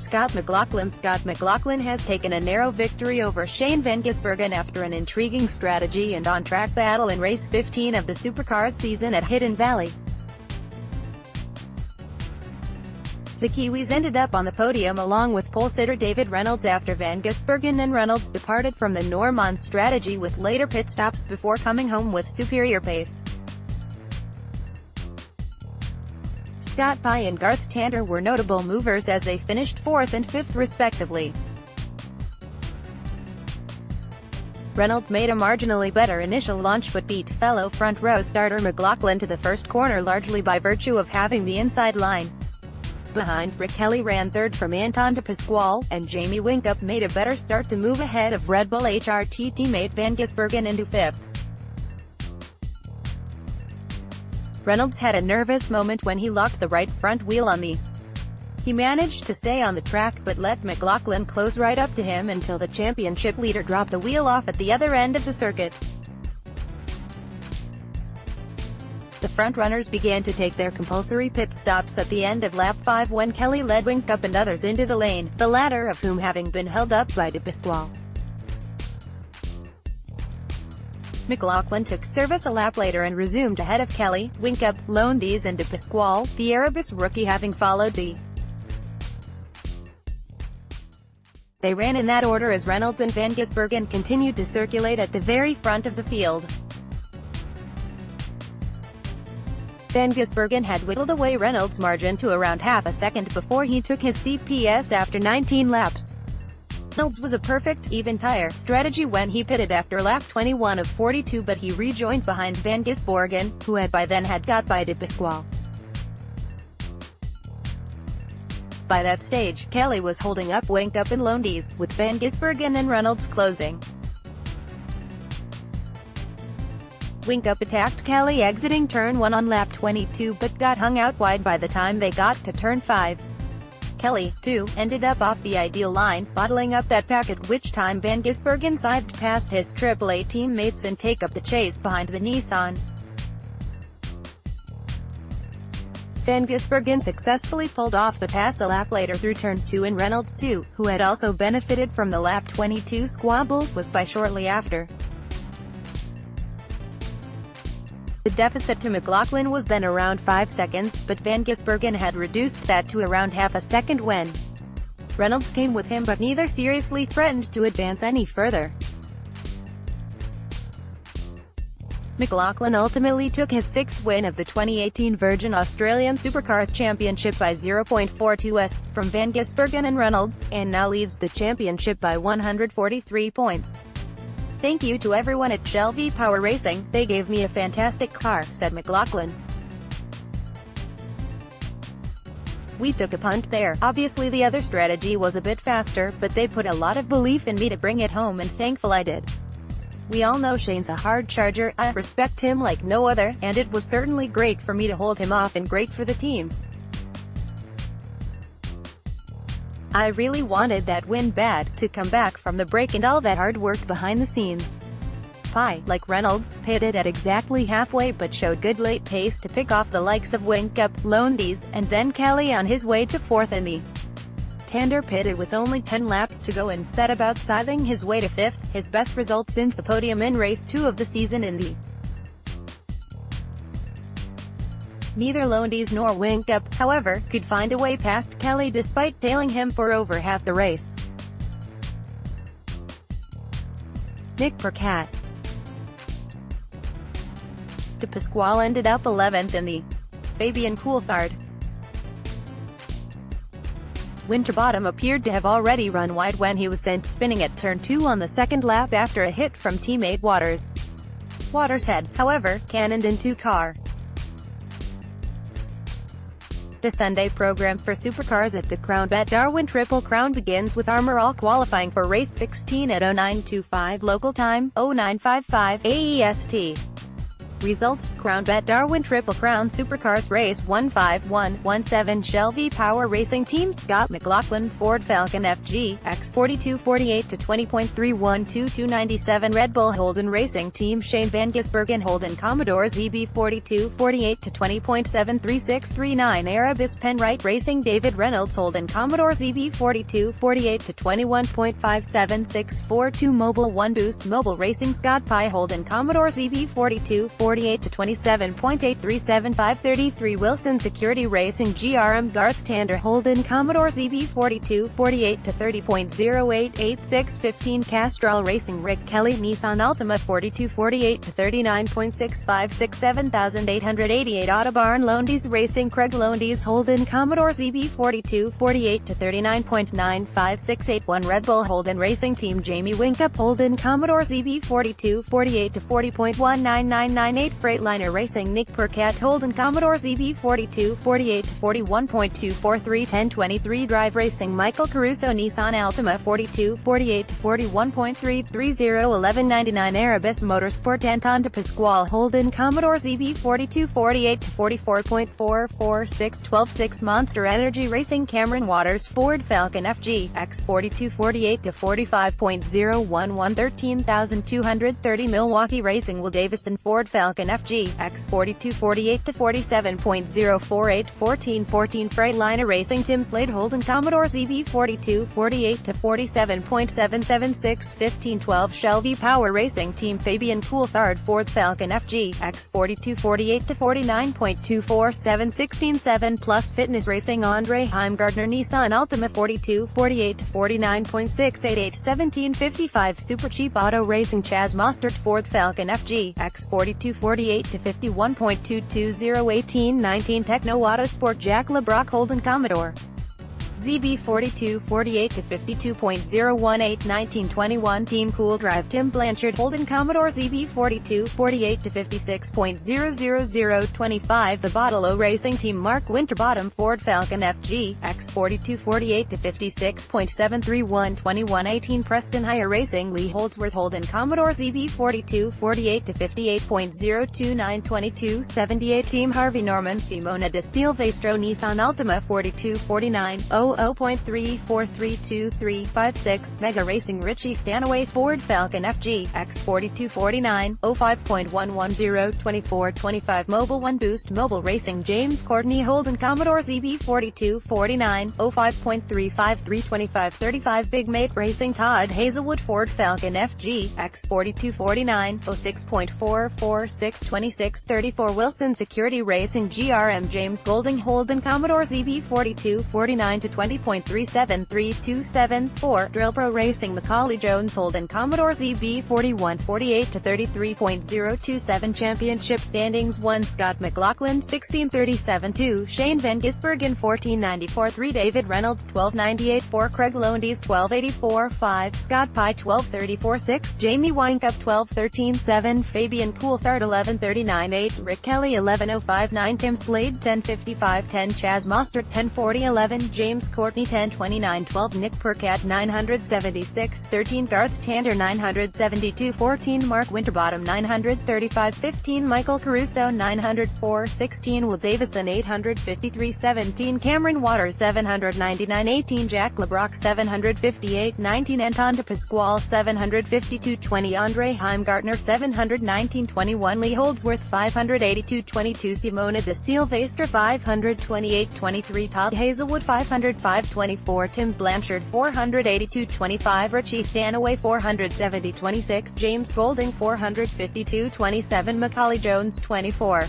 Scott McLaughlin. Scott McLaughlin has taken a narrow victory over Shane van Gisbergen after an intriguing strategy and on-track battle in race 15 of the Supercars season at Hidden Valley. The Kiwis ended up on the podium along with pole-sitter David Reynolds after Van Gisbergen and Reynolds departed from the Norman strategy with later pit stops before coming home with superior pace. Scott, Pye and Garth Tander were notable movers as they finished 4th and 5th respectively. Reynolds made a marginally better initial launch but beat fellow front-row starter McLaughlin to the first corner largely by virtue of having the inside line. Behind, Rick Kelly ran 3rd from Anton de Pasquale, and Jamie Whincup made a better start to move ahead of Red Bull HRT teammate Van Gisbergen into 5th. Reynolds had a nervous moment when he locked the right front wheel on the. He managed to stay on the track but let McLaughlin close right up to him until the championship leader dropped the wheel off at the other end of the circuit. The front-runners began to take their compulsory pit stops at the end of lap 5 when Kelly led Whincup and others into the lane, the latter of whom having been held up by de Pasquale. McLaughlin took service a lap later and resumed ahead of Kelly, Whincup, Reynolds and de Pasquale, the Erebus rookie having followed the. They ran in that order as Reynolds and Van Gisbergen continued to circulate at the very front of the field. Van Gisbergen had whittled away Reynolds' margin to around half a second before he took his CPS after 19 laps. Reynolds was a perfect, even tire strategy when he pitted after lap 21 of 42 but he rejoined behind Van Gisbergen, who had by then got by de Pasquale. By that stage, Kelly was holding up Whincup and Reynolds, with Van Gisbergen and Reynolds closing. Whincup attacked Kelly exiting turn 1 on lap 22 but got hung out wide by the time they got to turn 5. Kelly, too, ended up off the ideal line, bottling up that pack at which time Van Gisbergen scythed past his AAA teammates and take up the chase behind the Nissan. Van Gisbergen successfully pulled off the pass a lap later through turn 2 and Reynolds, too, who had also benefited from the lap 22 squabble, was by shortly after. The deficit to McLaughlin was then around 5 seconds, but Van Gisbergen had reduced that to around half a second when Reynolds came with him but neither seriously threatened to advance any further. McLaughlin ultimately took his 6th win of the 2018 Virgin Australian Supercars Championship by 0.42s from Van Gisbergen and Reynolds, and now leads the championship by 143 points. "Thank you to everyone at Shell V-Power Racing, they gave me a fantastic car," said McLaughlin. "We took a punt there. Obviously the other strategy was a bit faster, but they put a lot of belief in me to bring it home and thankful I did. We all know Shane's a hard charger, I respect him like no other, and it was certainly great for me to hold him off and great for the team. I really wanted that win bad, to come back from the break and all that hard work behind the scenes." Pye, like Reynolds, pitted at exactly halfway but showed good late pace to pick off the likes of Whincup, Reynolds, and then Kelly on his way to 4th in the. Tander pitted with only 10 laps to go and set about scything his way to 5th, his best result since a podium in race 2 of the season in the. Neither Reynolds nor Whincup, however, could find a way past Kelly despite tailing him for over half the race. Nick Percat. De Pasquale ended up 11th in the. Fabian Coulthard. Winterbottom appeared to have already run wide when he was sent spinning at turn 2 on the 2nd lap after a hit from teammate Waters. Waters had, however, cannoned into car. The Sunday program for Supercars at the Crown Bet Darwin Triple Crown begins with Armor All qualifying for race 16 at 09:25 local time, 09:55 AEST. Results: Crown Bet Darwin Triple Crown Supercars Race 15117 Shelby Power Racing Team Scott McLaughlin Ford Falcon FG, X42 48 to 20.312 Red Bull Holden Racing Team Shane van Gisbergen Holden Commodore ZB42 48 to 20.73639 Arabis Penrite Racing David Reynolds Holden Commodore ZB42 48 to 21.57642 Mobile One Boost Mobile Racing Scott Pye Holden Commodore ZB42 48 to 27.83753 Wilson Security Racing GRM Garth Tander Holden Commodore ZB42 48 to 30.088615 Castrol Racing Rick Kelly Nissan Altima 42 48 to 39.6567,888 Autobarn Lowndes Racing Craig Lowndes Holden Commodore ZB42 48 to 39.95681 Red Bull Holden Racing Team Jamie Winkup Holden Commodore ZB42 48 to 40.19998 Freightliner Racing Nick Percat Holden Commodore ZB42 48 to 41.243 1023 Drive Racing Michael Caruso Nissan Altima 42 48 to 41.330 1199 Arabis Motorsport Anton de Pasquale Holden Commodore ZB42 48 to 44.446 126 Monster Energy Racing Cameron Waters Ford Falcon FG, X42 48 to 45.011 13,230 Milwaukee Racing Will Davison Ford Falcon FG, X42 48 to 47.048 1414 Freightliner Racing Tim Slade Holden Commodore ZB42 48 to 47.776 1512 Shelby Power Racing Team Fabian Coulthard Ford Falcon FG, X42 48 to 49.247 167 Plus Fitness Racing Andre Heimgartner Nissan Altima 42 48 to 49.688 1755 Super Cheap Auto Racing Chaz Mostert Ford Falcon FG, X42 48 to 51.220 1819 Techno Autosport Jack LeBrock Holden Commodore ZB42 48 to 52.018 1921 Team Cool Drive Tim Blanchard Holden Commodore ZB42 48 to 56.00025 The Bottle Racing Team Mark Winterbottom Ford Falcon FG, X42 48 to 56.731 2118 Preston Hire Racing Lee Holdsworth Holden Commodore ZB42 48 to 58.029 2278 Team Harvey Norman Simona de Silvestro Nissan Altima 42 49 0.343235 Mega Racing Richie Stanaway Ford Falcon FG, X42 49 05.110 2425 Mobile One Boost Mobile Racing James Courtney Holden Commodore ZB42 49 05.35325 35 Big Mate Racing Todd Hazelwood Ford Falcon FG, X42 49 06.446 26 34 Wilson Security Racing GRM James Golding Holden Commodore ZB42 49 to 20.37327 Drill Pro Racing Macaulay Jones Holden Commodore ZB41 48 to 33.027 Championship Standings 1 Scott McLaughlin 1637 2 Shane van Gisbergen 1494 3 David Reynolds 1298 4 Craig Lowndes 1284 5 Scott Pye 1234 6 Jamie Winkup 1213 7 Fabian Coulthard 1139 8 Rick Kelly 11059 9 Tim Slade 1055 10 Chaz Mostert 1040 11 James Courtney 1029 12 Nick Percat 976 13 Garth Tander 972 14 Mark Winterbottom 935 15 Michael Caruso 904 16 Will Davison 853 17 Cameron Waters 799 18 Jack LeBrock 758 19 Anton de Pasquale 752 20 Andre Heimgartner 719 21 Lee Holdsworth 582 22 Simona de Silvestre 528 23 Todd Hazelwood 505 24 Tim Blanchard 482 25 Richie Stanaway 470 26 James Golding 452 27 Macaulay Jones 24